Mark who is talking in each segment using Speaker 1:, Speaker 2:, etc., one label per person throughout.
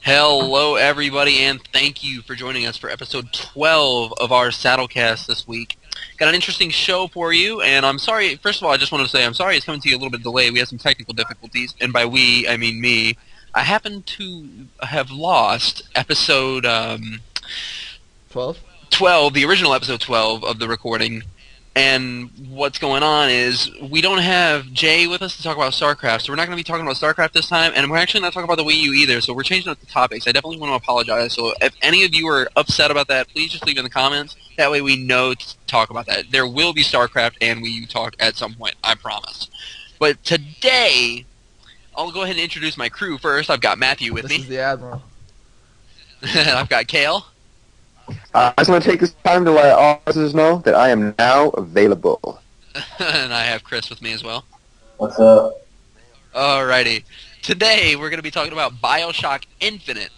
Speaker 1: Hello, everybody, and thank you for joining us for episode 12 of our Sattlecast this week. Got an interesting show for you, and I'm sorry. First of all, I just wanted to say I'm sorry it's coming to you a little bit delayed. We had some technical difficulties, and by we, I mean me. I happen to have lost episode
Speaker 2: 12?
Speaker 1: 12, the original episode 12 of the recording. And what's going on is we don't have Jay with us to talk about StarCraft, so we're not going to be talking about StarCraft this time, and we're actually not talking about the Wii U either, so we're changing up the topics. I definitely want to apologize, so if any of you are upset about that, please just leave it in the comments. That way we know to talk about that. There will be StarCraft and Wii U talk at some point, I promise. But today, I'll go ahead and introduce my crew first. I've got Matthew with me.
Speaker 2: This is the Admiral.
Speaker 1: I've got Kale.
Speaker 3: I just want to take this time to let all listeners know that I am now available.
Speaker 1: And I have Chris with me as well.
Speaker 3: What's up?
Speaker 1: Alrighty. Today, we're going to be talking about Bioshock Infinite.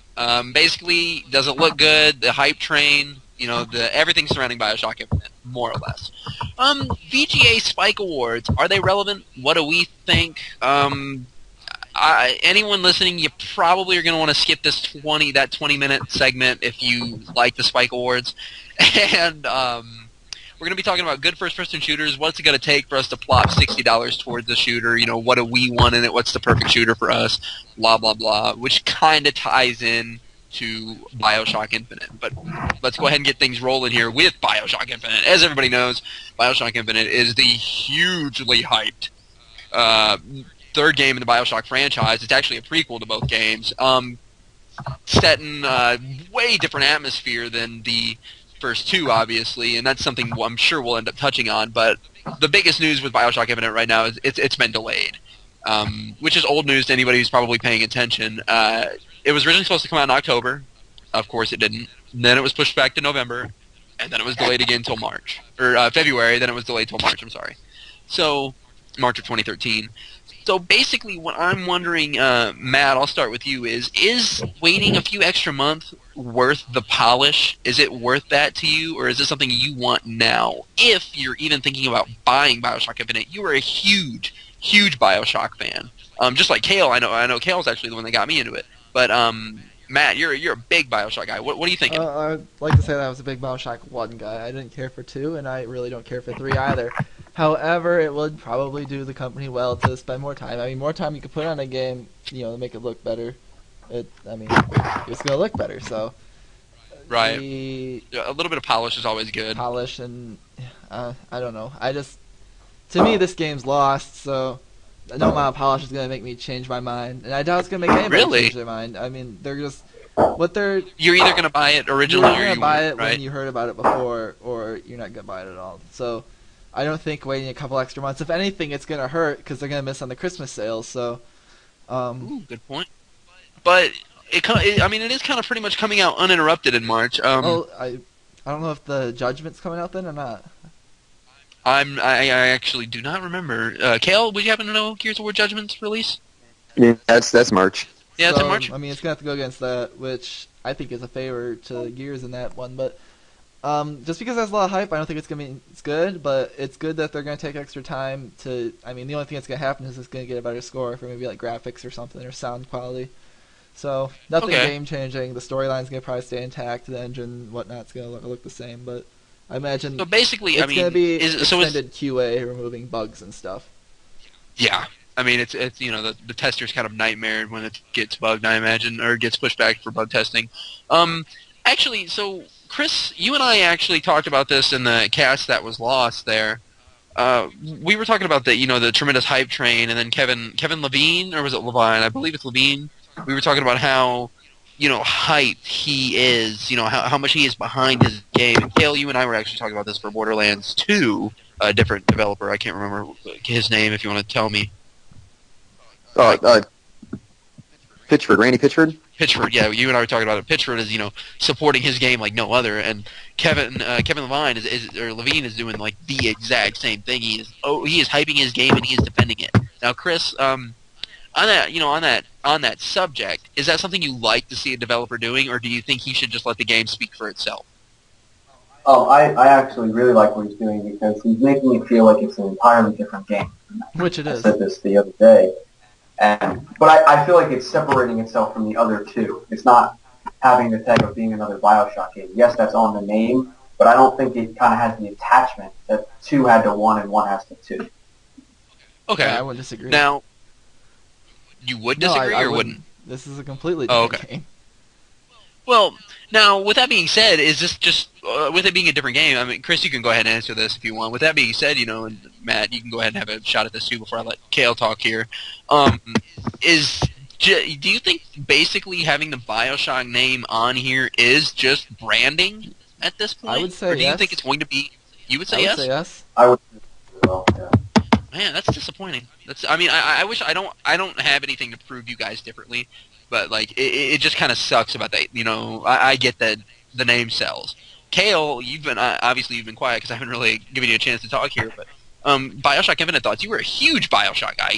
Speaker 1: Basically, does it look good? The hype train, everything surrounding Bioshock Infinite, more or less. VGA Spike Awards, are they relevant? What do we think? Anyone listening, you probably are going to want to skip that 20-minute segment if you like the Spike Awards. And we're going to be talking about good first-person shooters. What's it going to take for us to plop $60 towards the shooter? What do we want in it? What's the perfect shooter for us? Blah, blah, blah, which kind of ties in to Bioshock Infinite. But let's go ahead and get things rolling here with Bioshock Infinite. As everybody knows, Bioshock Infinite is the hugely hyped third game in the Bioshock franchise. It's actually a prequel to both games. Set in way different atmosphere than the first two, obviously, and that's something I'm sure we'll end up touching on. But the biggest news with Bioshock Infinite right now is it's been delayed, which is old news to anybody who's probably paying attention. It was originally supposed to come out in October. Of course it didn't. And then it was pushed back to November, and then it was delayed again till March. Or February, then it was delayed till March, I'm sorry. So, March of 2013. So basically what I'm wondering, Matt, I'll start with you, is waiting a few extra months worth the polish? Is it worth that to you, or is it something you want now? If you're even thinking about buying Bioshock Infinite, you are a huge, huge Bioshock fan. Just like Kale, I know Kale's actually the one that got me into it. But Matt, you're a big Bioshock guy. What are you thinking?
Speaker 2: I'd like to say that I was a big Bioshock 1 guy. I didn't care for 2, and I really don't care for 3 either. However, it would probably do the company well to spend more time. I mean, more time you could put on a game, to make it look better. It's going to look better, so.
Speaker 1: Right. A little bit of polish is always good.
Speaker 2: Polish and, I don't know. To me, this game's lost, so no amount of polish is going to make me change my mind. And I doubt it's going to make anybody change their mind. I mean, they're just,
Speaker 1: You're either going to buy it originally or
Speaker 2: you're going to buy it
Speaker 1: right?
Speaker 2: when you heard about it before, or you're not going to buy it at all. So, I don't think waiting a couple extra months. If anything, it's going to hurt because they're going to miss on the Christmas sales. So,
Speaker 1: Ooh, good point. But it is kind of pretty much coming out uninterrupted in March.
Speaker 2: I don't know if the Judgment's coming out then or not.
Speaker 1: I actually do not remember. Kale, would you happen to know Gears of War Judgment's release?
Speaker 3: Yeah, that's March.
Speaker 1: Yeah, it's in March.
Speaker 2: I mean, it's going to have to go against that, which I think is a favor to Gears in that one. But just because there's a lot of hype, I don't think it's good, but it's good that they're going to take extra time to. I mean, the only thing that's going to happen is it's going to get a better score for maybe like graphics or something or sound quality. So nothing game changing. The storyline's going to probably stay intact. The engine, whatnot's going to look the same, but I imagine.
Speaker 1: So basically,
Speaker 2: it's going to be extended QA, removing bugs and stuff.
Speaker 1: Yeah. I mean, it's the tester's kind of nightmare when it gets bugged, I imagine, or gets pushed back for bug testing. Actually, so Chris, you and I actually talked about this in the cast that was lost there. We were talking about the tremendous hype train, and then Kevin Levine, or was it Levine? I believe it's Levine. We were talking about how hyped he is, how much he is behind his game. And Kale, you and I were actually talking about this for Borderlands 2, a different developer. I can't remember his name if you want to tell me.
Speaker 3: Pitchford, Randy Pitchford?
Speaker 1: Pitchford, yeah, you and I were talking about it. Pitchford is, supporting his game like no other, and Kevin Levine Levine is doing like the exact same thing. He is hyping his game and he is defending it. Now, Chris, on that subject, is that something you like to see a developer doing, or do you think he should just let the game speak for itself?
Speaker 4: Oh, I actually really like what he's doing because he's making it feel like it's an entirely different game.
Speaker 2: Which it is.
Speaker 4: I said this the other day. But I feel like it's separating itself from the other two. It's not having the tag of being another Bioshock game. Yes, that's on the name, but I don't think it kind of has the attachment that 2 had to 1 and 1 has to 2.
Speaker 1: Okay.
Speaker 2: Yeah, I wouldn't disagree.
Speaker 1: Now, you would disagree
Speaker 2: I
Speaker 1: or wouldn't?
Speaker 2: This is a completely
Speaker 1: Oh,
Speaker 2: different
Speaker 1: okay.
Speaker 2: game.
Speaker 1: Well, now, with that being said, is this just, with it being a different game, I mean, Chris, you can go ahead and answer this if you want. With that being said, and Matt, you can go ahead and have a shot at this too before I let Kale talk here. Do you think basically having the Bioshock name on here is just branding at this point?
Speaker 2: I would say
Speaker 1: Or do you
Speaker 2: yes.
Speaker 1: think it's going to be... You would say
Speaker 2: I would
Speaker 1: yes?
Speaker 2: say yes.
Speaker 4: I would say as well, yeah.
Speaker 1: Man, that's disappointing. I wish I don't have anything to prove you guys differently, but like it just kind of sucks about that. I get that the name sells. Kale, you've been quiet because I haven't really given you a chance to talk here, but Bioshock Infinite thoughts. You were a huge Bioshock guy.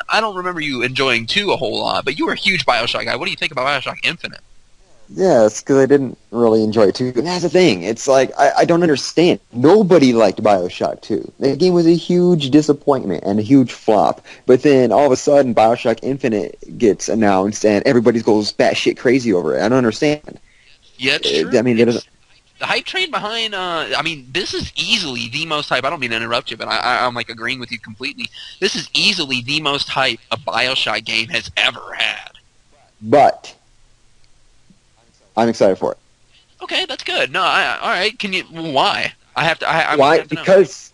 Speaker 1: I don't remember you enjoying 2 a whole lot, but you were a huge Bioshock guy. What do you think about Bioshock Infinite?
Speaker 3: Yeah, it's because I didn't really enjoy it too. And that's the thing. It's like, I don't understand. Nobody liked Bioshock 2. The game was a huge disappointment and a huge flop. But then all of a sudden, Bioshock Infinite gets announced and everybody goes batshit crazy over it. I don't understand.
Speaker 1: Yeah, it's true.
Speaker 3: I mean,
Speaker 1: the hype train behind, this is easily the most hype. I don't mean to interrupt you, but I'm like agreeing with you completely. This is easily the most hype a Bioshock game has ever had.
Speaker 3: But I'm excited for it.
Speaker 1: Okay, that's good. No, all right. Can you? Why?
Speaker 3: Why? Because,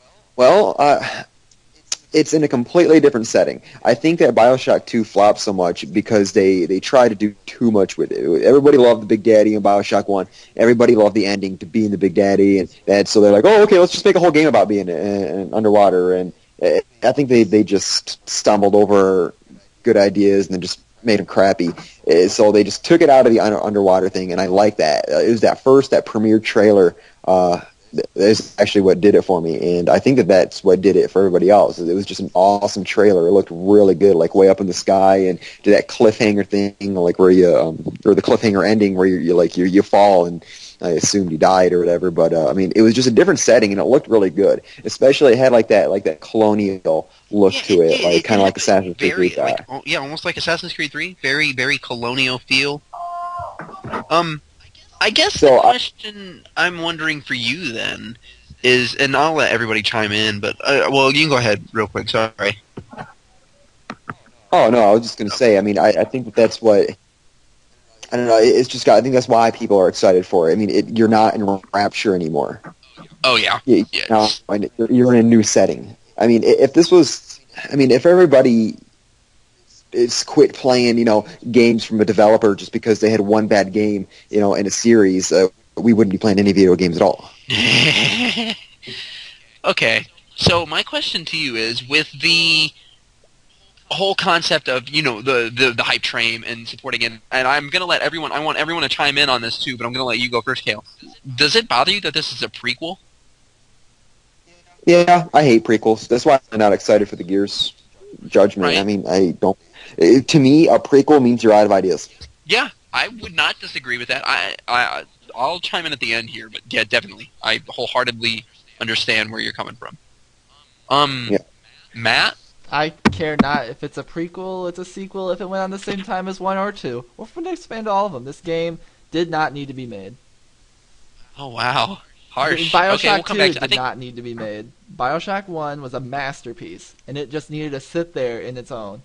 Speaker 3: it's in a completely different setting. I think that Bioshock 2 flopped so much because they tried to do too much with it. Everybody loved the Big Daddy in Bioshock 1. Everybody loved the ending to being the Big Daddy, and so they're like, oh, okay, let's just make a whole game about being underwater. And I think they just stumbled over good ideas and then just made them crappy. So they just took it out of the underwater thing, and I like that. It was that premiere trailer is actually what did it for me, and I think that's what did it for everybody else. It was just an awesome trailer. It looked really good, like way up in the sky, and did that cliffhanger thing, like where you, or the cliffhanger ending where you fall, and I assumed you died or whatever. But it was just a different setting, and it looked really good. Especially it had like that colonial look to it, like kind of like Assassin's Creed 3.
Speaker 1: Almost like Assassin's Creed 3. Very, very colonial feel. I guess the question I'm wondering for you then is, and I'll let everybody chime in, but you can go ahead real quick. Sorry.
Speaker 3: Oh no, I was just going to say. I think that's what. I don't know. It's just. I think that's why people are excited for it. You're not in Rapture anymore.
Speaker 1: Oh yeah.
Speaker 3: You're in a new setting. If this was. If everybody is quit playing, games from a developer just because they had one bad game, in a series, we wouldn't be playing any video games at all.
Speaker 1: Okay, so my question to you is, with the whole concept of, the hype train and supporting it, and I'm going to let everyone, I want everyone to chime in on this too, but I'm going to let you go first, Kale. Does it bother you that this is a prequel?
Speaker 3: Yeah, I hate prequels. That's why I'm not excited for the Gears Judgment.
Speaker 1: Right.
Speaker 3: I don't. To me, a prequel means you're out of ideas.
Speaker 1: Yeah, I would not disagree with that. I'll chime in at the end here, but yeah, definitely. I wholeheartedly understand where you're coming from.
Speaker 3: Yeah.
Speaker 1: Matt?
Speaker 2: I care not if it's a prequel, it's a sequel, if it went on the same time as 1 or 2. Or if we expand all of them. This game did not need to be made.
Speaker 1: Oh, wow. Harsh.
Speaker 2: Bioshock
Speaker 1: okay, we'll come
Speaker 2: 2
Speaker 1: back to,
Speaker 2: did not need to be made. Bioshock 1 was a masterpiece, and it just needed to sit there in its own.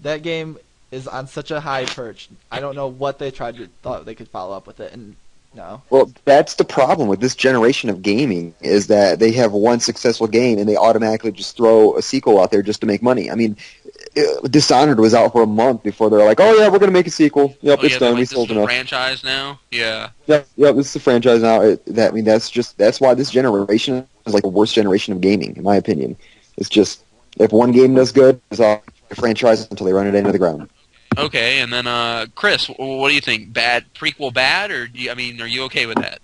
Speaker 2: That game is on such a high perch. I don't know what they thought they could follow up with it, and no.
Speaker 3: Well, that's the problem with this generation of gaming, is that they have one successful game and they automatically just throw a sequel out there just to make money. Dishonored was out for a month before they're like, oh yeah, we're going to make a sequel. Yep, it's done. We sold enough.
Speaker 1: Franchise now? Yeah.
Speaker 3: Yep, this is the franchise now. That's why this generation is like the worst generation of gaming, in my opinion. It's just, if one game does good, it's all franchise until they run it into the ground.
Speaker 1: Okay, and then Chris, what do you think? Prequel bad, or are you okay with that?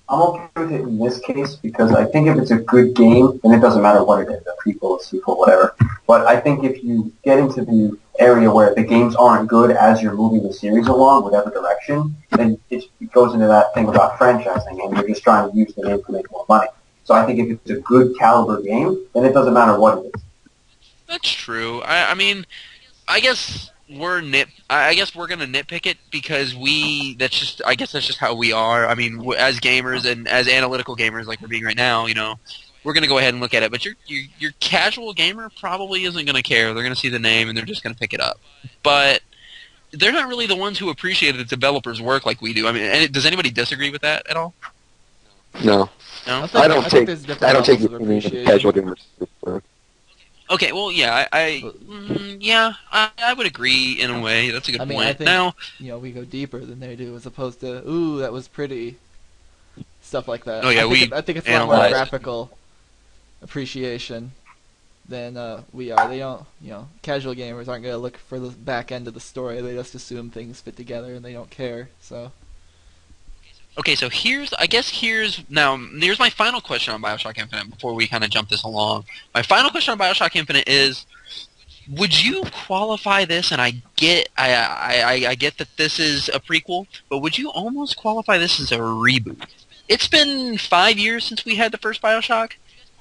Speaker 4: I'm okay with it in this case because I think if it's a good game, then it doesn't matter what it is, a prequel, a sequel, whatever. But I think if you get into the area where the games aren't good as you're moving the series along, whatever direction, then it goes into that thing about franchising, and you're just trying to use the name to make more money. So I think if it's a good caliber game, then it doesn't matter what it is.
Speaker 1: That's true. I guess I guess we're gonna nitpick it because I guess that's just how we are. I mean, as gamers and as analytical gamers like we're being right now, we're gonna go ahead and look at it. But your casual gamer probably isn't gonna care. They're gonna see the name and they're just gonna pick it up. But they're not really the ones who appreciate the developers' work like we do. I mean, does anybody disagree with that at all?
Speaker 3: No.
Speaker 1: No.
Speaker 3: I don't take
Speaker 2: there's different
Speaker 3: I don't take
Speaker 2: levels of
Speaker 3: any
Speaker 2: appreciation.
Speaker 3: casual gamers.
Speaker 1: Okay, well, yeah, I would agree in a way. That's a good
Speaker 2: I mean,
Speaker 1: point.
Speaker 2: I think
Speaker 1: Now,
Speaker 2: we go deeper than they do, as opposed to ooh, that was pretty, stuff like that.
Speaker 1: Oh, yeah,
Speaker 2: I think it's a lot more
Speaker 1: analyze it.
Speaker 2: graphical appreciation than we are. They don't, casual gamers aren't gonna look for the back end of the story. They just assume things fit together and they don't care. So.
Speaker 1: okay, so here's my final question on Bioshock Infinite before we kind of jump this along. My final question on Bioshock Infinite is, would you qualify this, and I get that this is a prequel, but would you almost qualify this as a reboot? It's been 5 years since we had the first Bioshock.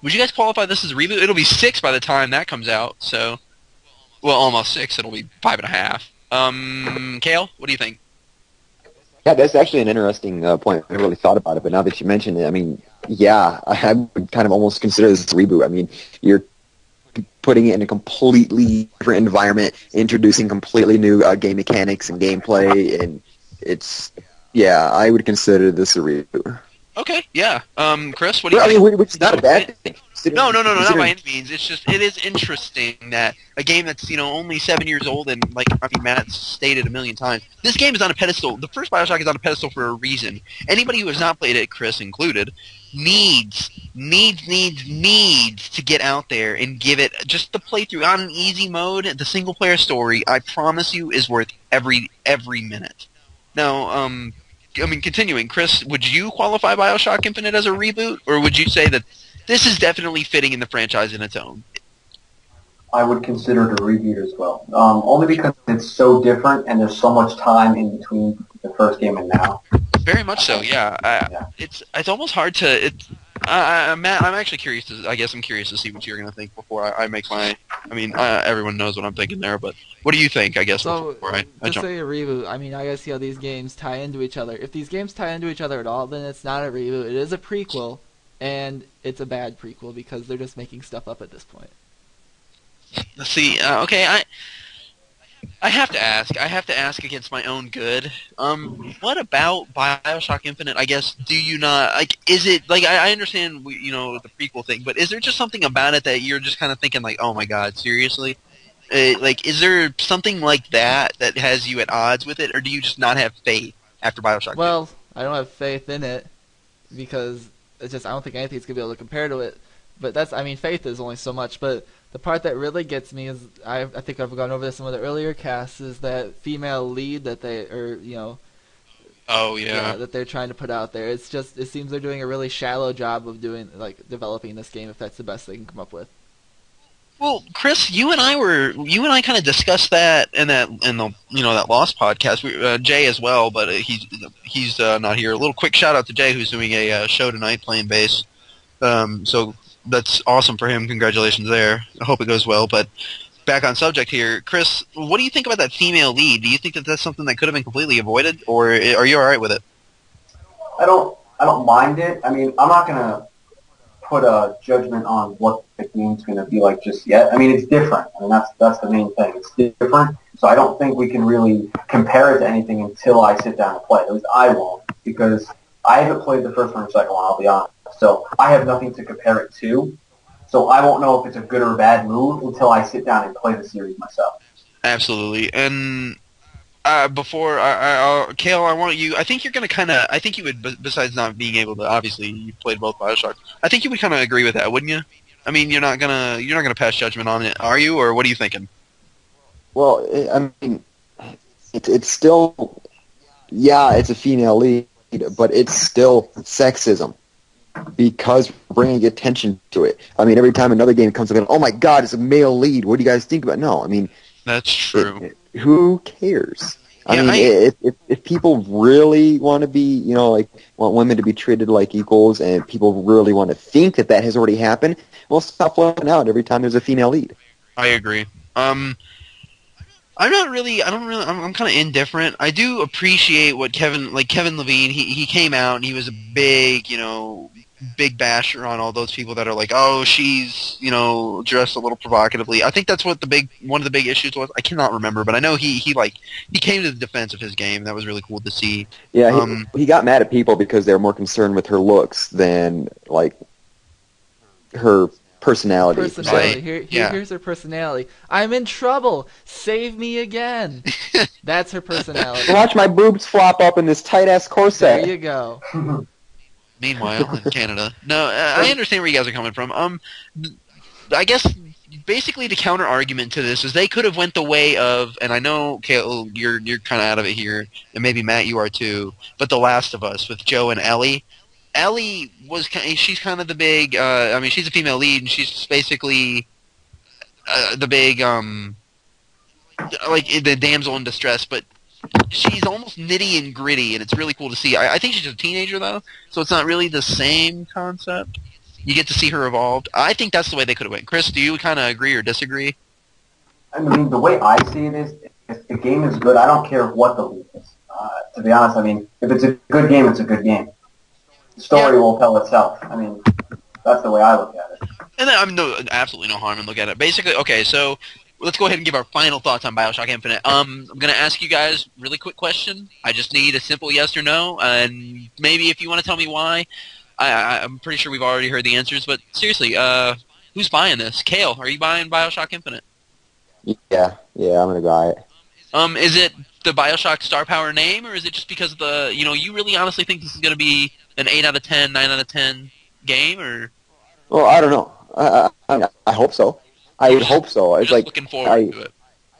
Speaker 1: Would you guys qualify this as a reboot? It'll be 6 by the time that comes out, so... Well, almost 6. It'll be 5.5. Kale, what do you think?
Speaker 3: Yeah, that's actually an interesting point. I never really thought about it, but now that you mention it, I mean, yeah, I would kind of almost consider this a reboot. I mean, you're putting it in a completely different environment, introducing completely new game mechanics and gameplay, and I would consider this a reboot.
Speaker 1: Okay, yeah. Chris, what do you
Speaker 3: Well, I
Speaker 1: think?
Speaker 3: mean, which is not a bad thing.
Speaker 1: No, not by any means. It's just, it is interesting that a game that's, only 7 years old and, Matt's stated a million times, this game is on a pedestal. The first Bioshock is on a pedestal for a reason. Anybody who has not played it, Chris included, needs to get out there and give it just the playthrough on an easy mode. The single-player story, I promise you, is worth every minute. Now, continuing, Chris, would you qualify Bioshock Infinite as a reboot, or would you say that this is definitely fitting in the franchise in its own?
Speaker 4: I would consider it a reboot as well. Only because it's so different and there's so much time in between the first game and now.
Speaker 1: Very much so, yeah. It's almost hard to... Matt, I'm actually curious I'm curious to see what you're going to think before I make my... everyone knows what I'm thinking there, but what do you think, I guess, before I jump?
Speaker 2: Say a reboot, I gotta see how these games tie into each other. If these games tie into each other at all, then it's not a reboot. It is a prequel, and it's a bad prequel because they're just making stuff up at this point.
Speaker 1: Let's see, okay, I have to ask against my own good. What about Bioshock Infinite? I guess, do you not, is it, I understand, the prequel thing, but is there just something about it that you're just kind of thinking, oh my god, seriously? Is there something like that has you at odds with it, or do you just not have faith after Bioshock?
Speaker 2: Well, I don't have faith in it, because it's just, I don't think anything's going to be able to compare to it. But faith is only so much, but the part that really gets me is, I think I've gone over this in one of the earlier casts, is that female lead that they,
Speaker 1: oh yeah,
Speaker 2: that they're trying to put out there. It's just, it seems they're doing a really shallow job of developing this game, if that's the best they can come up with.
Speaker 1: Well, Chris, you and I kind of discussed that in the that Lost podcast. Jay as well, but he's not here. A little quick shout out to Jay, who's doing a show tonight playing bass. So that's awesome for him. Congratulations there. I hope it goes well. But back on subject here, Chris, what do you think about that female lead? Do you think that that's something that could have been completely avoided, or are you all right with it?
Speaker 4: I don't mind it. I'm not gonna put a judgment on what the game's going to be like just yet. It's different. That's the main thing. It's different, so I don't think we can really compare it to anything until I sit down and play it. At least I won't, because I haven't played the first one or second one, I'll be honest. So I have nothing to compare it to. So I won't know if it's a good or a bad move until I sit down and play the series myself.
Speaker 1: Absolutely. And before Kale, I want you. I think you're going to I think you would, besides not being able to. Obviously, you've played both Bioshock. I think you would kind of agree with that, wouldn't you? You're not gonna pass judgment on it, are you? Or what are you thinking?
Speaker 3: Well, it's still, it's a female lead, but it's still sexism because we're bringing attention to it. Every time another game comes up, oh my god, it's a male lead. What do you guys think about it? No,
Speaker 1: that's true.
Speaker 3: Who cares?
Speaker 1: Yeah,
Speaker 3: if people really want to be, want women to be treated like equals, and people really want to think that has already happened, well, stop flipping out every time there's a female lead.
Speaker 1: I agree. I'm not really. I don't really. I'm kind of indifferent. I do appreciate what Kevin Levine. He came out and he was a big, big basher on all those people that are like, oh, she's, dressed a little provocatively. I think that's what one of the big issues was. I cannot remember, but I know he came to the defense of his game. That was really cool to see.
Speaker 3: Yeah, he got mad at people because they were more concerned with her looks than like her personality.
Speaker 2: Personality.
Speaker 1: Right.
Speaker 2: Here's her personality. I'm in trouble. Save me again. That's her personality.
Speaker 3: Watch my boobs flop up in this tight ass corset.
Speaker 2: There you go.
Speaker 1: Meanwhile, in Canada, no, I understand where you guys are coming from. I guess basically the counter argument to this is they could have went the way of, and I know Kale, you're kind of out of it here, and maybe Matt, you are too. But The Last of Us with Joe and Ellie. Ellie she's kind of the big. She's a female lead, and she's basically the big like the damsel in distress, but she's almost nitty and gritty, and it's really cool to see. I think she's a teenager though, so it's not really the same concept. You get to see her evolved. I think that's the way they could have went. Chris, do you kind of agree or disagree?
Speaker 4: I mean, the way I see it is, if the game is good, I don't care what the lead is. To be honest, I mean, if it's a good game, it's a good game. The story will tell itself. I mean, that's the way I look at it.
Speaker 1: And then, absolutely no harm in looking at it. Basically, okay, so let's go ahead and give our final thoughts on Bioshock Infinite. I'm going to ask you guys a really quick question. I just need a simple yes or no, and maybe if you want to tell me why. I'm pretty sure we've already heard the answers, but seriously, who's buying this? Kale, are you buying Bioshock Infinite?
Speaker 3: Yeah, I'm gonna buy it.
Speaker 1: Is it the Bioshock Star Power name, or is it just because of the, you really honestly think this is going to be an 8 out of 10, 9 out of 10 game, or?
Speaker 3: Well, I don't know. I hope so. I would hope so. It's like
Speaker 1: looking forward to it.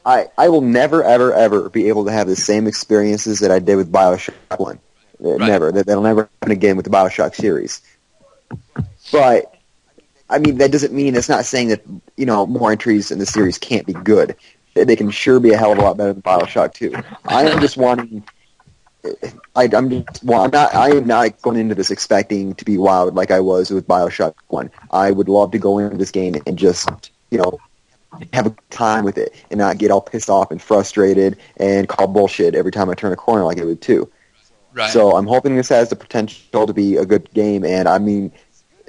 Speaker 3: I will never, ever, ever be able to have the same experiences that I did with Bioshock 1. Right. Never. That'll never happen again with the Bioshock series. But, I mean, that doesn't mean, it's not saying that, more entries in the series can't be good. They can sure be a hell of a lot better than Bioshock 2. I am just wanting... I am not going into this expecting to be wowed like I was with Bioshock 1. I would love to go into this game and just, have a good time with it and not get all pissed off and frustrated and call bullshit every time I turn a corner like I would too.
Speaker 1: Right.
Speaker 3: So I'm hoping this has the potential to be a good game, and I mean,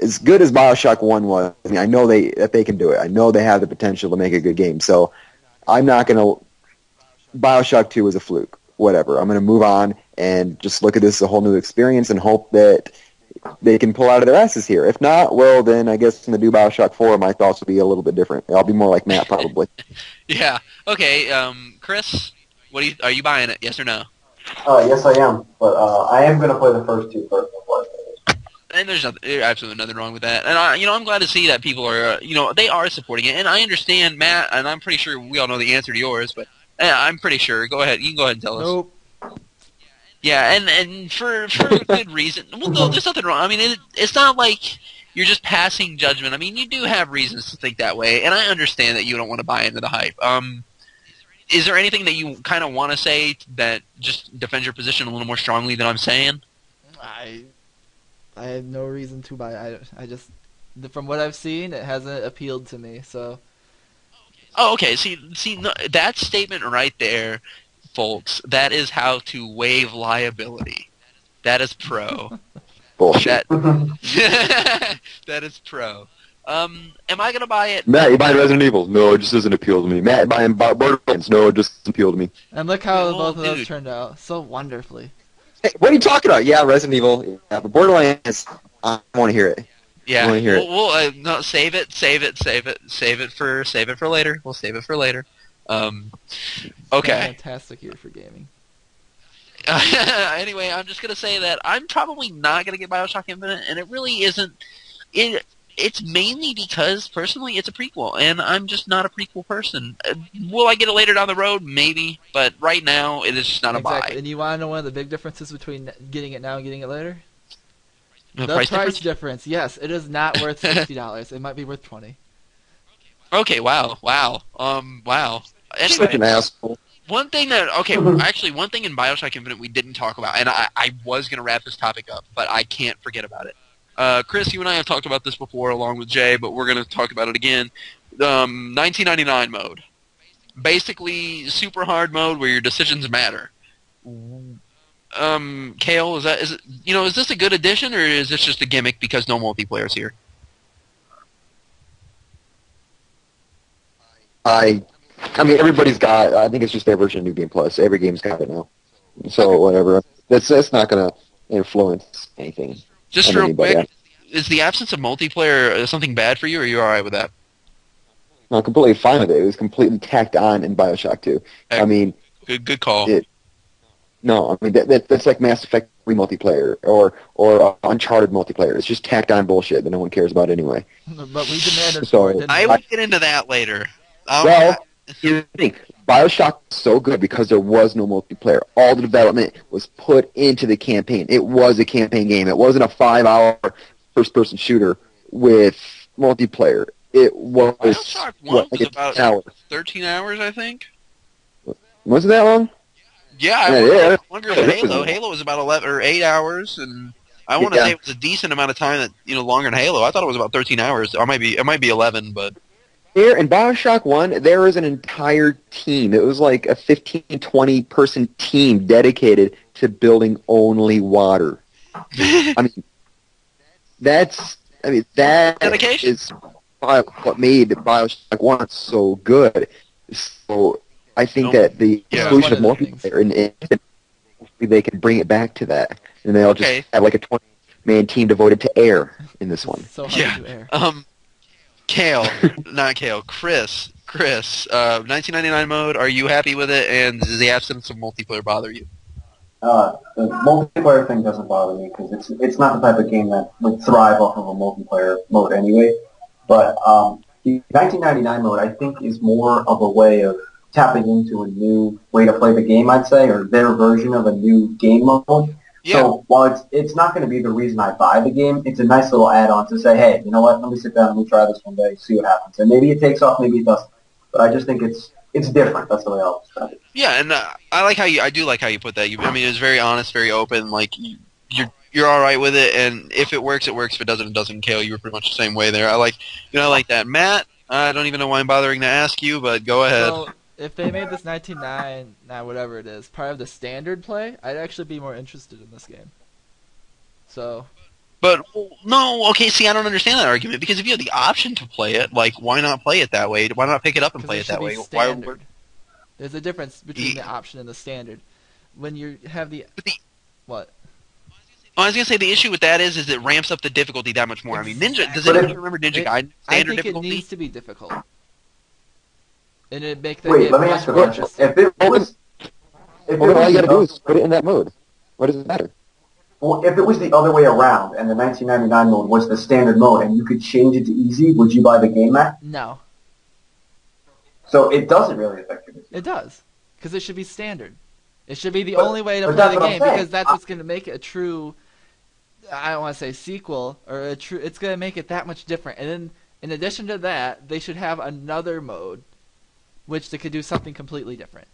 Speaker 3: as good as Bioshock 1 was, I mean, I know that they can do it. I know they have the potential to make a good game, so I'm not going to... Bioshock 2 was a fluke. Whatever. I'm going to move on and just look at this as a whole new experience and hope that they can pull out of their asses here. If not, well, then I guess in the new Bioshock 4, my thoughts will be a little bit different. I'll be more like Matt, probably.
Speaker 1: Yeah. Okay, Chris, are you buying it, yes or no?
Speaker 4: Yes, I am. But I am going to play the first two first before I play this.
Speaker 1: And there's absolutely nothing wrong with that. And I'm glad to see that people are, they are supporting it. And I understand, Matt, and I'm pretty sure we all know the answer to yours, but I'm pretty sure. Go ahead. You can go ahead and tell us.
Speaker 2: Nope.
Speaker 1: Yeah, and for good reason. Well, no, there's nothing wrong. I mean, it's not like you're just passing judgment. I mean, you do have reasons to think that way, and I understand that you don't want to buy into the hype. Is there anything that you kind of want to say that just defends your position a little more strongly than I'm saying?
Speaker 2: I have no reason to buy. I just, from what I've seen, it hasn't appealed to me. So.
Speaker 1: Oh, okay. See, no, that statement right there, folks. That is how to waive liability. That is pro.
Speaker 3: Bullshit.
Speaker 1: That is pro. Am I gonna buy it?
Speaker 3: Matt, you buying Resident Evil? No, it just doesn't appeal to me. Matt, buying Borderlands? No, it just doesn't appeal to me.
Speaker 2: And look how both of those turned out so wonderfully.
Speaker 3: Hey, what are you talking about? Yeah, Resident Evil. Yeah, but Borderlands, I want to hear it.
Speaker 1: Yeah,
Speaker 3: I want to hear it.
Speaker 1: We'll no, save it for later. We'll save it for later. Okay.
Speaker 2: Fantastic year for gaming.
Speaker 1: Anyway, I'm just gonna say that I'm probably not gonna get Bioshock Infinite, and it really isn't. It's mainly because personally it's a prequel, and I'm just not a prequel person. Will I get it later down the road? Maybe, but right now it is just not a buy.
Speaker 2: And you want to know one of the big differences between getting it now and getting it later?
Speaker 1: The
Speaker 2: price difference. Yes, it is not worth $60. It might be worth $20.
Speaker 1: Okay. Wow. Wow. Anyway,
Speaker 3: Such an asshole.
Speaker 1: one thing in Bioshock Infinite we didn't talk about, and I was going to wrap this topic up, but I can't forget about it. Chris, you and I have talked about this before along with Jay, but we're going to talk about it again. 1999 mode. basically super hard mode where your decisions matter. Kale, is this a good addition or is this just a gimmick because no multiplayer's here?
Speaker 3: I mean, everybody's got. I think it's just their version of New Game Plus. Every game's got it now. So whatever. That's not going to influence anything.
Speaker 1: Just
Speaker 3: on
Speaker 1: real
Speaker 3: anybody.
Speaker 1: quick, is the absence of multiplayer something bad for you, or are you all right with that?
Speaker 3: I'm completely fine with it. It was completely tacked on in Bioshock 2. I mean,
Speaker 1: Good call.
Speaker 3: No, I mean that's like Mass Effect 3 multiplayer or Uncharted multiplayer. It's just tacked on bullshit that no one cares about anyway.
Speaker 2: But we demanded
Speaker 3: So-
Speaker 2: for it, didn't
Speaker 1: I
Speaker 2: we?
Speaker 1: will get into that later.
Speaker 3: Well, here's the thing. Bioshock was so good because there was no multiplayer. All the development was put into the campaign. It was a campaign game. It wasn't a 5-hour first-person shooter with multiplayer. It was
Speaker 1: Bioshock 1
Speaker 3: like
Speaker 1: was
Speaker 3: a
Speaker 1: about
Speaker 3: 10 hours.
Speaker 1: 13 hours, I think.
Speaker 3: Was it that long?
Speaker 1: Yeah,
Speaker 3: Yeah.
Speaker 1: longer than Halo. Halo was about 11 or 8 hours, and I want to say it was a decent amount of time that longer than Halo. I thought it was about 13 hours. It might be 11, but
Speaker 3: There in Bioshock 1, there was an entire team. It was like a 15, 20-person team dedicated to building only water. I mean, that
Speaker 1: dedication.
Speaker 3: is what made Bioshock 1 so good. So I think that the
Speaker 1: Yeah.
Speaker 3: inclusion of
Speaker 2: One of the things.
Speaker 3: multiplayer, and they can bring it back to that. And they'll
Speaker 1: Okay.
Speaker 3: just have like a 20-man team devoted to air in this one.
Speaker 2: So hard
Speaker 1: Yeah.
Speaker 2: to air.
Speaker 1: Kale, not Kale, Chris, 1999 mode, are you happy with it, and does the absence of multiplayer bother you?
Speaker 4: The multiplayer thing doesn't bother me because it's not the type of game that would thrive off of a multiplayer mode anyway. But the 1999 mode, I think, is more of a way of tapping into a new way to play the game, I'd say, or their version of a new game mode.
Speaker 1: Yeah.
Speaker 4: So while it's not going to be the reason I buy the game, it's a nice little add-on to say, hey, you know what, let me sit down and let me try this one day, see what happens. And maybe it takes off, maybe it doesn't. But I just think it's different. That's the way I'll describe it.
Speaker 1: Yeah, and I do like how you put that. It's very honest, very open. Like you're all right with it, and if it works, it works. If it doesn't, it doesn't. Kale, you were pretty much the same way there. I like that. Matt, I don't even know why I'm bothering to ask you, but go ahead.
Speaker 2: So, if they made this 1999, whatever it is, part of the standard play, I'd actually be more interested in this game. So,
Speaker 1: But no, okay. See, I don't understand that argument because if you have the option to play it, like, why not play it that way? Why not pick it up and play it that way?
Speaker 2: Standard. There's a difference between the option and the standard. When you have what?
Speaker 1: I was gonna say the issue with that is it ramps up the difficulty that much more. I mean, Ninja. Does
Speaker 4: But
Speaker 1: anyone remember Ninja Gaiden
Speaker 2: I
Speaker 1: standard
Speaker 2: think
Speaker 1: difficulty?
Speaker 2: it needs to be difficult. And it'd make the
Speaker 4: Wait,
Speaker 2: game
Speaker 4: let me
Speaker 2: much
Speaker 4: ask you a
Speaker 2: more
Speaker 4: question.
Speaker 2: interesting.
Speaker 4: If it was
Speaker 3: Well, all you gotta do
Speaker 4: the,
Speaker 3: is put it in that mode. What does it matter?
Speaker 4: if it was the other way around and the 1999 mode was the standard mode and you could change it to easy, would you buy the game, Matt?
Speaker 2: No,
Speaker 4: So it doesn't really affect your decision.
Speaker 2: it does. Because it should be standard. It should be the
Speaker 4: But-
Speaker 2: only way to
Speaker 4: but
Speaker 2: play
Speaker 4: that's
Speaker 2: the
Speaker 4: what I'm
Speaker 2: game
Speaker 4: saying.
Speaker 2: because that's what's going to make it a true. I don't want to say sequel or a true. It's going to make it that much different. And then, in addition to that, they should have another mode, which they could do something completely different.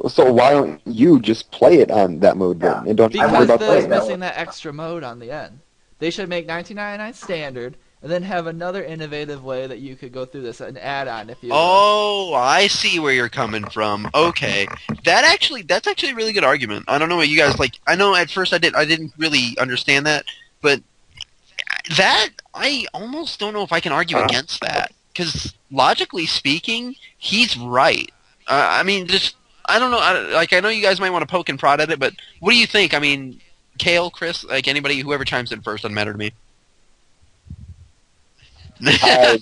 Speaker 3: So why don't you just play it on that mode then,
Speaker 4: Yeah.
Speaker 3: and don't worry
Speaker 2: Because
Speaker 3: about
Speaker 2: there's
Speaker 3: playing that
Speaker 2: missing
Speaker 3: one?
Speaker 2: that extra mode on the end. They should make 1999 standard, and then have another innovative way that you could go through this, an add-on if you.
Speaker 1: Oh, I see where you're coming from. Okay, that's actually a really good argument. I don't know what you guys like. I know at first I didn't really understand that, but that I almost don't know if I can argue against that because logically speaking, he's right. I mean, just I don't know. I know you guys might want to poke and prod at it, but what do you think? I mean, Kale, Chris, like anybody, whoever chimes in first, doesn't matter to me.
Speaker 3: I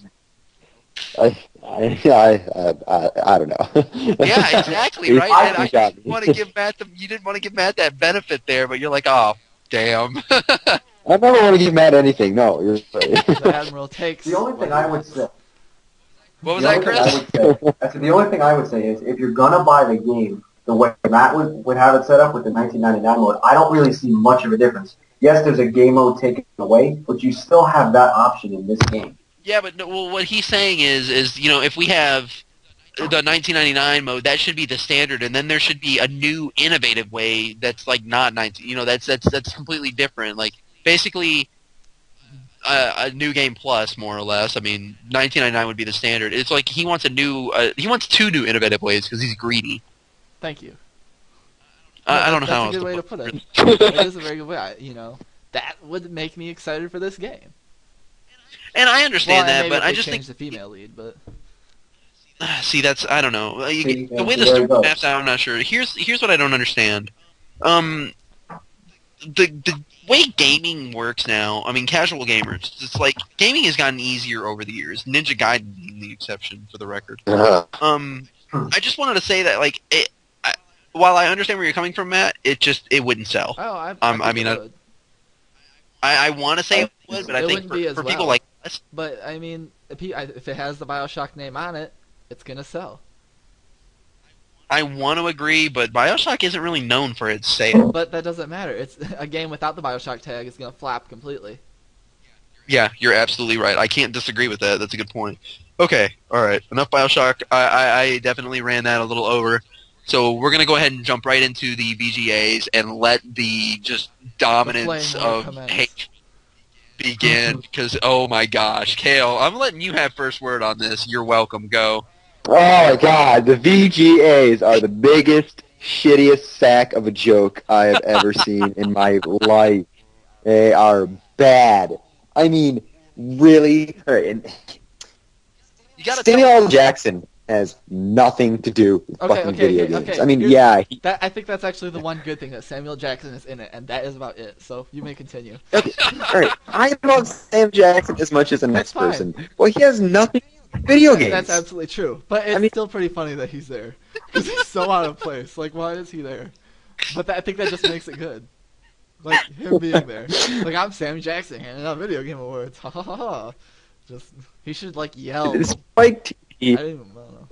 Speaker 3: don't know.
Speaker 1: Yeah, exactly, right.
Speaker 3: I
Speaker 1: And I
Speaker 3: got
Speaker 1: didn't
Speaker 3: me.
Speaker 1: want to give Matt you didn't want to give Matt that benefit there, but you're like, oh, damn.
Speaker 3: I never want to get mad at anything. No, you're right.
Speaker 2: The Admiral takes.
Speaker 4: The only thing I would say,
Speaker 1: What was
Speaker 4: the
Speaker 1: that,
Speaker 4: only thing
Speaker 1: Chris?
Speaker 4: I would say, I said the only thing I would say is if you're gonna buy the game the way Matt would have it set up with the 1999 mode, I don't really see much of a difference. Yes, there's a game mode taken away, but you still have that option in this game.
Speaker 1: Yeah, but no, well, what he's saying is if we have the 1999 mode, that should be the standard, and then there should be a new innovative way that's like not 19. That's completely different. Like basically, a new game plus, more or less. I mean, 1999 would be the standard. It's like he wants he wants 2 new innovative ways because he's greedy.
Speaker 2: Thank you.
Speaker 1: I don't know how
Speaker 2: that's a
Speaker 1: else
Speaker 2: good way to
Speaker 1: put
Speaker 2: put
Speaker 1: it.
Speaker 2: it. It is a very good way. That would make me excited for this game.
Speaker 1: And I understand that,
Speaker 2: maybe
Speaker 1: but
Speaker 2: if
Speaker 1: I
Speaker 2: they
Speaker 1: just
Speaker 2: change
Speaker 1: think
Speaker 2: the female lead, but
Speaker 1: see that's I don't know.
Speaker 4: See,
Speaker 1: The way the
Speaker 4: there
Speaker 1: story
Speaker 4: you go.
Speaker 1: maps out, I'm not sure. Here's what I don't understand. The way gaming works now, I mean, casual gamers, it's like gaming has gotten easier over the years. Ninja Gaiden being the exception, for the record. I just wanted to say that, like, while I understand where you're coming from, Matt, it wouldn't sell.
Speaker 2: I mean, it would.
Speaker 1: I want to say it would, but I
Speaker 2: It
Speaker 1: think
Speaker 2: wouldn't be as
Speaker 1: for people
Speaker 2: well.
Speaker 1: like us,
Speaker 2: But I mean, if it has the Bioshock name on it, it's gonna sell.
Speaker 1: I want to agree, but Bioshock isn't really known for its sale.
Speaker 2: But that doesn't matter. It's a game without the Bioshock tag is gonna flop completely.
Speaker 1: Yeah, you're absolutely right. I can't disagree with that. That's a good point. Okay, alright. Enough Bioshock. I definitely ran that a little over. So we're going to go ahead and jump right into the VGAs and let the just dominance of hate begin. Because, oh my gosh. Kale, I'm letting you have first word on this. You're welcome. Go.
Speaker 3: Oh my god, the VGAs are the biggest, shittiest sack of a joke I have ever seen in my life. They are bad. I mean, really? Alright, and
Speaker 1: You gotta
Speaker 3: Samuel
Speaker 1: tell
Speaker 3: L. Jackson has nothing to do with fucking video games. I mean,
Speaker 2: Here's-
Speaker 3: yeah.
Speaker 2: I think that's actually the one good thing that Samuel Jackson is in it, and that is about it. So you may continue.
Speaker 3: Alright, I love Sam Jackson as much as the next
Speaker 2: fine.
Speaker 3: person. Well, he has nothing to do with video games.
Speaker 2: That's absolutely true. But it's still pretty funny that he's there. Because he's so out of place. Like, why is he there? But I think that just makes it good. Like, him being there. Like, I'm Sam Jackson handing out video game awards. Ha ha ha ha. Just, he should, like, yell.
Speaker 3: Spike TV.
Speaker 2: I don't know.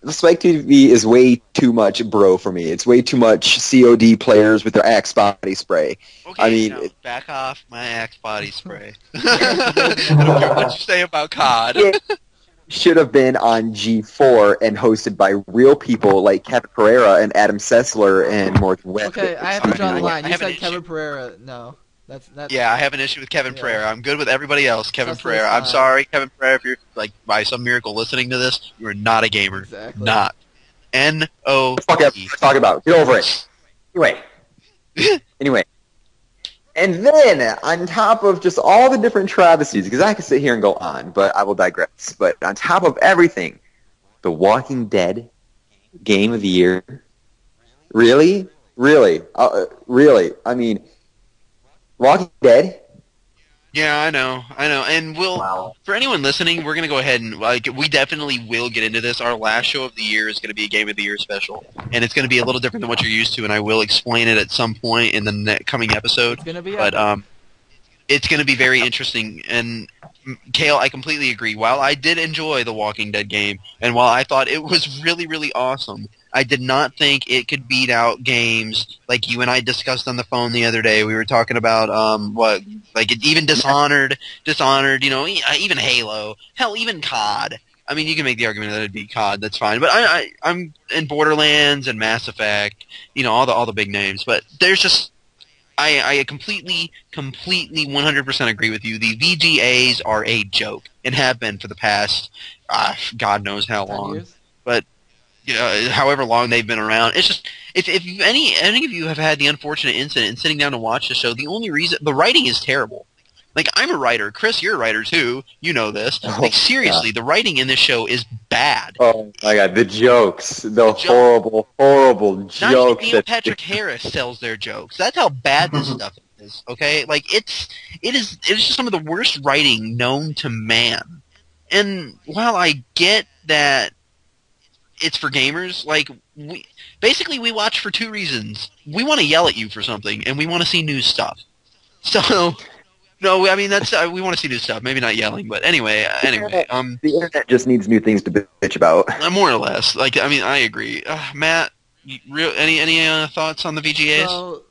Speaker 3: The Spike TV is way too much bro for me. It's way too much COD players with their Axe body spray.
Speaker 1: Okay,
Speaker 3: I mean,
Speaker 1: now, back off my Axe body spray. I don't care what you say about COD.
Speaker 3: it should have been on G4 and hosted by real people like Kevin Pereira and Adam Sessler and Morgan Webb.
Speaker 2: Okay, I have to draw the line.
Speaker 1: I
Speaker 2: You
Speaker 1: have an
Speaker 2: said
Speaker 1: issue.
Speaker 2: Kevin Pereira. No. That's
Speaker 1: Yeah, I have an issue with Kevin
Speaker 2: Yeah.
Speaker 1: Pereira. I'm good with everybody else. Kevin
Speaker 2: Sessler's
Speaker 1: Pereira. I'm
Speaker 2: fine.
Speaker 1: sorry, Kevin Pereira. If you're like by some miracle listening to this, you are not a gamer.
Speaker 2: Exactly.
Speaker 1: Not. N-O.
Speaker 3: Fuck up. Talk about it. Get over it. Anyway. And then, on top of just all the different travesties, because I could sit here and go on, but I will digress. But on top of everything, The Walking Dead Game of the Year. Really? Really? Really? I mean, Walking Dead?
Speaker 1: Yeah, I know. And
Speaker 4: Wow.
Speaker 1: for anyone listening, we're gonna go ahead and we definitely will get into this. Our last show of the year is gonna be a Game of the Year special, and it's gonna be a little different than what you're used to. And I will explain it at some point in the coming episode.
Speaker 2: It's gonna be.
Speaker 1: But it's going to be very interesting. And Kale, I completely agree. While I did enjoy the Walking Dead game, and while I thought it was really, really awesome, I did not think it could beat out games like you and I discussed on the phone the other day. We were talking about even Dishonored, even Halo, hell, even COD. I mean, you can make the argument that it'd be COD. That's fine. But I'm in Borderlands and Mass Effect, all the big names. But there's just I completely 100% agree with you. The VGAs are a joke and have been for the past God knows how
Speaker 2: 10
Speaker 1: long.
Speaker 2: years?
Speaker 1: But however long they've been around, it's just if any of you have had the unfortunate incident in sitting down to watch the show, the only reason the writing is terrible. Like, I'm a writer. Chris, you're a writer too. You know this. Like, seriously, the writing in this show is bad.
Speaker 3: Oh my god, the jokes. The horrible, horrible
Speaker 1: Not
Speaker 3: jokes.
Speaker 1: even Neil Patrick Harris sells their jokes. That's how bad this stuff is. Okay, like it is just some of the worst writing known to man. And while I get that it's for gamers, like we watch for 2 reasons. We want to yell at you for something, and we want to see new stuff. So. No, I mean that's we want to see new stuff. Maybe not yelling, but anyway.
Speaker 3: The internet just needs new things to bitch about.
Speaker 1: More or less. Like, I mean, I agree. Matt, any thoughts on the VGAs?
Speaker 2: So,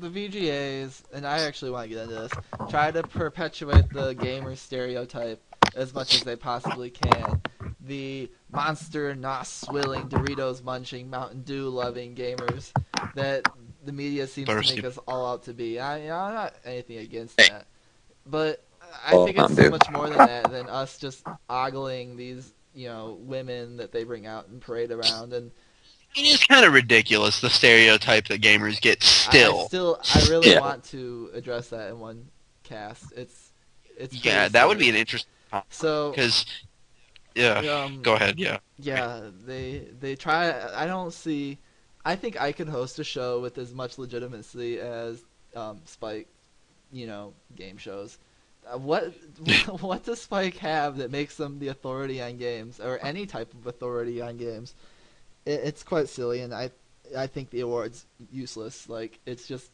Speaker 2: the VGAs, and I actually want to get into this, try to perpetuate the gamer stereotype as much as they possibly can. The monster, nos-swilling, Doritos munching, Mountain Dew loving gamers that the media seems to make us all out to be. I'm not anything against that. But I
Speaker 3: Well,
Speaker 2: think it's
Speaker 3: Mountain
Speaker 2: so
Speaker 3: Dew.
Speaker 2: much more than that, than us just ogling these, women that they bring out and parade around. And
Speaker 1: It is kind of ridiculous, the stereotype that gamers get still.
Speaker 2: I really
Speaker 3: Yeah.
Speaker 2: want to address that in one cast. It's pretty
Speaker 1: Yeah, that would be
Speaker 2: silly.
Speaker 1: an interesting topic.
Speaker 2: So,
Speaker 1: Because, yeah,
Speaker 2: um,
Speaker 1: go ahead, yeah.
Speaker 2: yeah, they try. I don't see. I think I could host a show with as much legitimacy as Spike, game shows. What what does Spike have that makes them the authority on games, or any type of authority on games? It's quite silly, and I think the award's useless. Like, it's just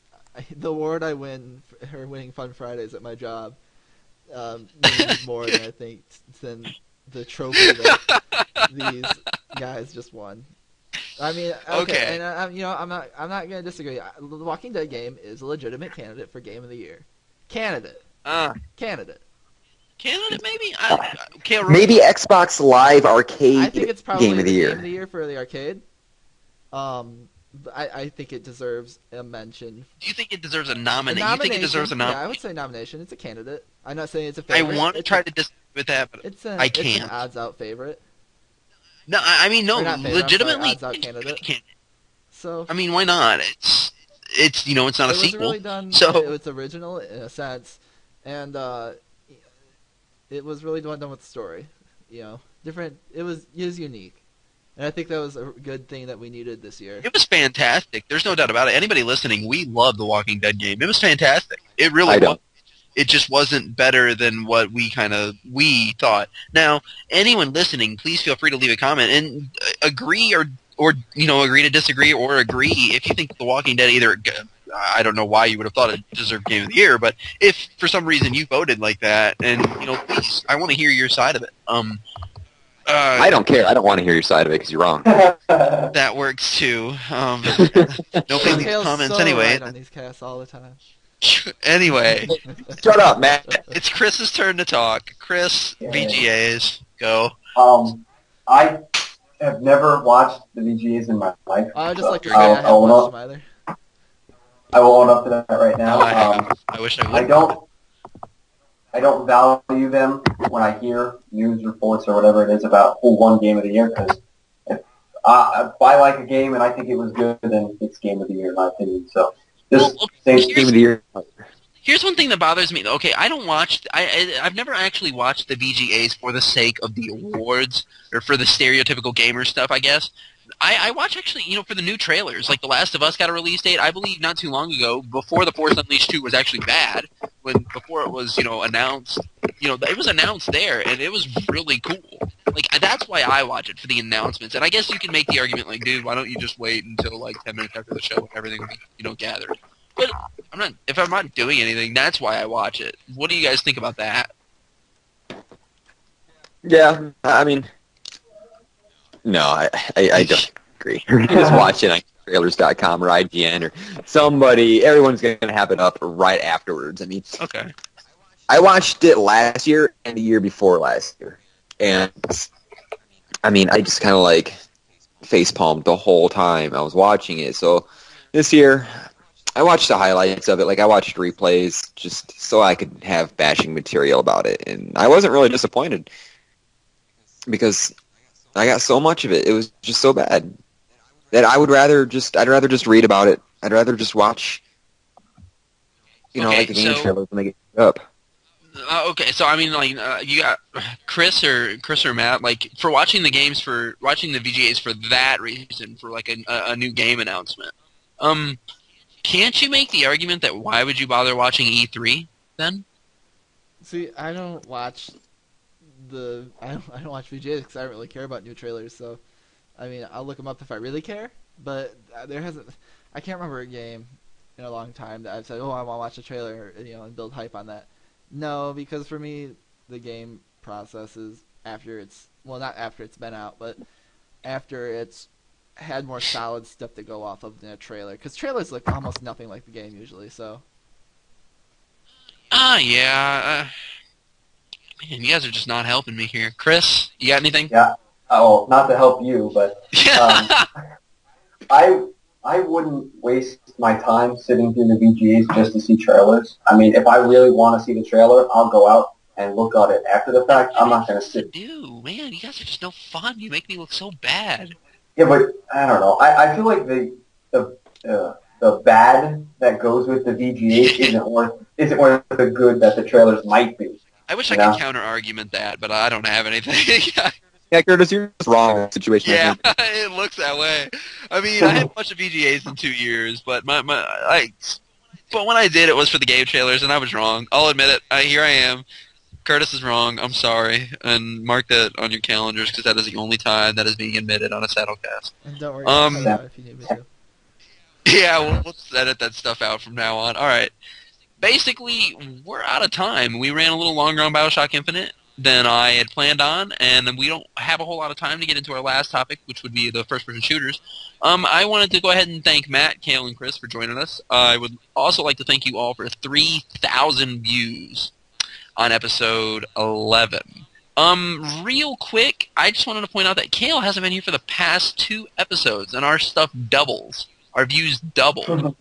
Speaker 2: the award I win for winning Fun Fridays at my job means more than I think than the trophy that these guys just won. I mean, okay. And I'm not gonna disagree. The Walking Dead game is a legitimate candidate for Game of the Year. Candidate.
Speaker 1: Canada, maybe? Kale,
Speaker 3: Maybe Xbox Live Arcade
Speaker 2: I think it's probably
Speaker 3: Game of the
Speaker 2: Game
Speaker 3: Year.
Speaker 2: of the Year for the arcade. But I think it deserves a mention.
Speaker 1: Do you think it deserves a nomination? You think it
Speaker 2: Nomination,
Speaker 1: deserves a
Speaker 2: yeah, I
Speaker 1: nomination?
Speaker 2: would say nomination. It's a candidate. I'm not saying it's a
Speaker 1: I
Speaker 2: favorite.
Speaker 1: want to try to disagree with that, but
Speaker 2: It's
Speaker 1: I
Speaker 2: It's
Speaker 1: can't.
Speaker 2: an odds-out favorite.
Speaker 1: No, I mean, no,
Speaker 2: Or not favorite, I'm sorry,
Speaker 1: legitimately.
Speaker 2: odds-out candidate. So
Speaker 1: I mean, why not? It's it's not a
Speaker 2: it was
Speaker 1: sequel.
Speaker 2: really done.
Speaker 1: So
Speaker 2: It was original in a sense, and it was really done with the story. Different. It was unique, and I think that was a good thing that we needed this year.
Speaker 1: it was fantastic. There's no doubt about it. Anybody listening, we love the Walking Dead game. It was fantastic. It really
Speaker 3: I
Speaker 1: was.
Speaker 3: don't.
Speaker 1: It just wasn't better than what we thought. Now, anyone listening, please feel free to leave a comment and agree or agree to disagree, or agree if you think The Walking Dead either. I don't know why you would have thought it deserved Game of the Year, but if for some reason you voted like that, and please, I want to hear your side of it.
Speaker 3: I don't care. I don't want to hear your side of it because you're wrong.
Speaker 1: That works too. Nobody leaves
Speaker 2: Kale's
Speaker 1: comments
Speaker 2: so
Speaker 1: anyway.
Speaker 2: right on these casts all the time.
Speaker 1: Anyway,
Speaker 3: Shut up, Matt.
Speaker 1: it's Chris's turn to talk. Chris,
Speaker 4: Yeah.
Speaker 1: VGAs, go.
Speaker 4: I have never watched the VGAs in my life.
Speaker 2: I would just
Speaker 4: so
Speaker 2: like to say I haven't watched them either.
Speaker 4: I will own up to that right now.
Speaker 1: I wish I would.
Speaker 4: I don't value them when I hear news reports or whatever it is about who won Game of the Year, because if I like a game and I think it was good, then it's Game of the Year in my opinion. So just
Speaker 3: Game of the Year.
Speaker 1: Here's one thing that bothers me. Okay, I don't watch. I've never actually watched the VGAs for the sake of the awards or for the stereotypical gamer stuff, I guess. I watch actually, for the new trailers. Like The Last of Us got a release date, I believe, not too long ago, before The Force Unleashed 2 was actually bad. Before it was, announced. It was announced there, and it was really cool. Like, that's why I watch it, for the announcements. And I guess you can make the argument, like, dude, why don't you just wait until, like, 10 minutes after the show when everything will be, gathered. But if I'm not doing anything, that's why I watch it. What do you guys think about that?
Speaker 3: Yeah, I mean, no, I don't agree. You can just watch it on trailers.com or IGN or somebody. Everyone's going to have it up right afterwards. I mean,
Speaker 1: Okay.
Speaker 3: I watched it last year and the year before last year. And, I mean, I just kind of like facepalmed the whole time I was watching it. So this year, I watched the highlights of it. Like, I watched replays just so I could have bashing material about it. And I wasn't really disappointed because I got so much of it. It was just so bad that I'd rather just read about it. I'd rather just watch,
Speaker 1: Okay,
Speaker 3: like a game
Speaker 1: so-
Speaker 3: trailer when they get up.
Speaker 1: Okay, so I mean, like, you got Chris or Matt, like, for watching the VGAs for that reason, for like a new game announcement. Can't you make the argument that why would you bother watching E3 then?
Speaker 2: See, I don't watch I don't watch VGAs because I don't really care about new trailers. So, I mean, I'll look them up if I really care. But I can't remember a game in a long time that I've said, oh, I want to watch a trailer, and build hype on that. No, because for me, the game process is not after it's been out, but after it's had more solid stuff to go off of than a trailer. Because trailers look almost nothing like the game usually, so.
Speaker 1: Yeah. Man, you guys are just not helping me here. Chris, you got anything?
Speaker 4: Yeah. Oh, not to help you, but I I wouldn't waste my time sitting through the VGAs just to see trailers. I mean, if I really want to see the trailer, I'll go out and look at it after the fact. I'm not going to sit.
Speaker 1: Do man, you guys are just no fun. You make me look so bad.
Speaker 4: Yeah, but I don't know. I feel like the bad that goes with the VGA isn't worth the good that the trailers might be.
Speaker 1: I wish
Speaker 4: You
Speaker 1: I could
Speaker 4: know?
Speaker 1: counter argument that, but I don't have anything.
Speaker 3: Yeah, Curtis, you're just wrong in the situation. I
Speaker 1: Yeah,
Speaker 3: think.
Speaker 1: it looks that way. I mean, I had a bunch of VGAs in 2 years, but but when I did, it was for the game trailers, and I was wrong. I'll admit it. Here I am. Curtis is wrong. I'm sorry, and mark that on your calendars because that is the only time that is being admitted on a Saddlecast.
Speaker 2: And don't worry, I'll cut it out if you need me to.
Speaker 1: Yeah, we'll edit that stuff out from now on. All right. Basically, we're out of time. We ran a little longer on Bioshock Infinite than I had planned on, and we don't have a whole lot of time to get into our last topic, which would be the first-person shooters. I wanted to go ahead and thank Matt, Kale, and Chris for joining us. I would also like to thank you all for 3,000 views on episode 11. Real quick, I just wanted to point out that Kale hasn't been here for the past 2 episodes, and our stuff doubles. Our views double.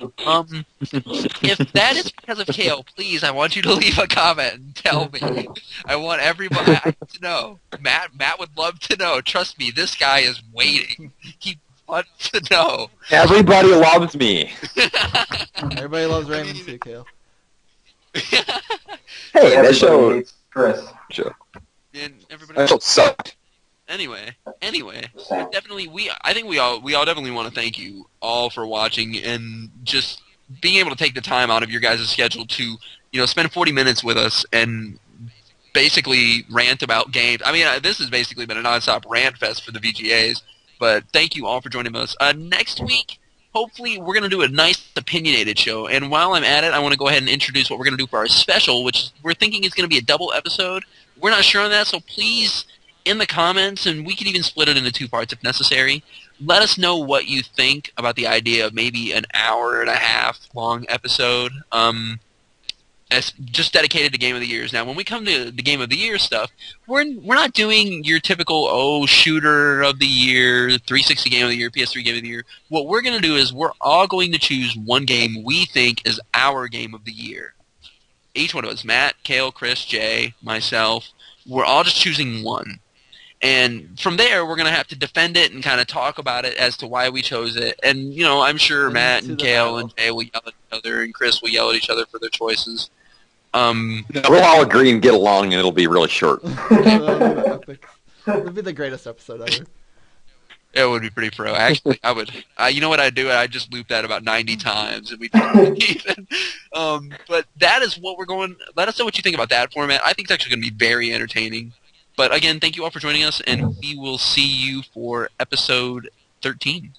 Speaker 1: If that is because of Kale, please, I want you to leave a comment and tell me. I want everybody to know. Matt would love to know. Trust me, this guy is waiting. He wants to know.
Speaker 3: Everybody loves me.
Speaker 2: Everybody loves Raymond too, Kale.
Speaker 3: Hey,
Speaker 4: Everybody
Speaker 3: that show.
Speaker 4: hates Chris.
Speaker 1: And everybody
Speaker 3: That show sucked.
Speaker 1: Anyway, I think we all definitely want to thank you all for watching and just being able to take the time out of your guys' schedule to, spend 40 minutes with us and basically rant about games. I mean, this has basically been a nonstop rant fest for the VGAs, but thank you all for joining us. Next week, hopefully, we're going to do a nice opinionated show, and while I'm at it, I want to go ahead and introduce what we're going to do for our special, which we're thinking is going to be a double episode. We're not sure on that, so please, in the comments, and we could even split it into 2 parts if necessary, let us know what you think about the idea of maybe an hour and a half long episode as just dedicated to Game of the Years. Now, when we come to the Game of the Year stuff, we're not doing your typical, shooter of the year, 360 Game of the Year, PS3 Game of the Year. What we're going to do is we're all going to choose one game we think is our Game of the Year. Each one of us, Matt, Kale, Chris, Jay, myself, we're all just choosing one. And from there, we're going to have to defend it and kind of talk about it as to why we chose it. And, I'm sure Matt and Kale and Jay will yell at each other, and Chris will yell at each other for their choices.
Speaker 3: We'll all agree and get along, and it'll be really short.
Speaker 2: Epic. It would be the greatest episode ever.
Speaker 1: It would be pretty pro. Actually, I would. You know what I'd do? I'd just loop that about 90 times, and we'd even. But that is what we're going. Let us know what you think about that format. I think it's actually going to be very entertaining. But again, thank you all for joining us, and we will see you for episode 13.